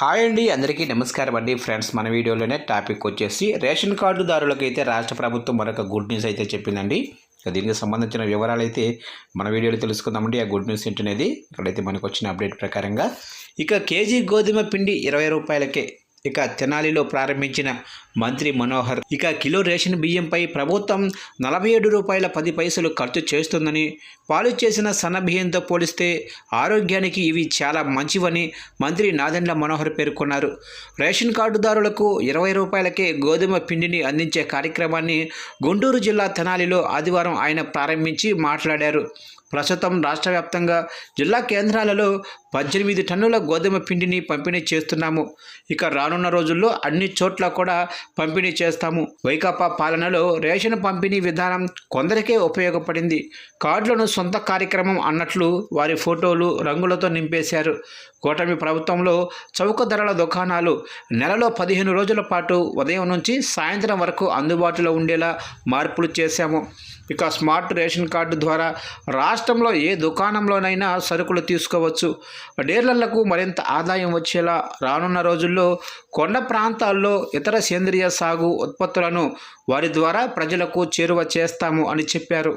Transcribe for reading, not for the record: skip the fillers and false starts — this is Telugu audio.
హాయ్ అండి, అందరికీ నమస్కారం అండి. ఫ్రెండ్స్, మన వీడియోలోనే టాపిక్ వచ్చేసి రేషన్ కార్డుదారులకు అయితే రాష్ట్ర ప్రభుత్వం మరొక గుడ్ న్యూస్ అయితే చెప్పిందండి. దీనికి సంబంధించిన వివరాలు అయితే మన వీడియోలో తెలుసుకుందామండి. ఆ గుడ్ న్యూస్ ఏంటనేది ఇక్కడైతే మనకు వచ్చిన అప్డేట్ ప్రకారంగా కేజీ గోధుమ పిండి 20 రూపాయలకే తెనాలిలో ప్రారంభించిన మంత్రి మనోహర్. కిలో రేషన్ బియ్యంపై ప్రభుత్వం 47 రూపాయల 10 పైసలు ఖర్చు చేస్తుందని, పాలు చేసిన సన్న బియ్యంతో పోలిస్తే ఆరోగ్యానికి ఇవి చాలా మంచివని మంత్రి నాదెండ్ల మనోహర్ పేర్కొన్నారు. రేషన్ కార్డుదారులకు 20 రూపాయలకే గోధుమ పిండిని అందించే కార్యక్రమాన్ని గుంటూరు జిల్లా తెనాలిలో ఆదివారం ఆయన ప్రారంభించి మాట్లాడారు. ప్రస్తుతం రాష్ట్ర వ్యాప్తంగా జిల్లా కేంద్రాలలో 18 టన్నుల గోధుమ పిండిని పంపిణీ చేస్తున్నాము. రానున్న రోజుల్లో అన్ని చోట్ల కూడా పంపిణీ చేస్తాము. వైకాపా పాలనలో రేషన్ పంపిణీ విధానం కొందరికే ఉపయోగపడింది. కార్డులను సొంత కార్యక్రమం అన్నట్లు వారి ఫోటోలు రంగులతో నింపేశారు. కూటమి ప్రభుత్వంలో చౌక ధరల దుకాణాలు నెలలో 15 రోజుల పాటు ఉదయం నుంచి సాయంత్రం వరకు అందుబాటులో ఉండేలా మార్పులు చేశాము. స్మార్ట్ రేషన్ కార్డు ద్వారా రాష్ట్రంలో ఏ దుకాణంలోనైనా సరుకులు తీసుకోవచ్చు. డీలర్లకు మరింత ఆదాయం వచ్చేలా రానున్న రోజుల్లో కొండ ప్రాంతాల్లో ఇతర సేంద్రియ సాగు ఉత్పత్తులను వారి ద్వారా ప్రజలకు చేరువ చేస్తాము అని చెప్పారు.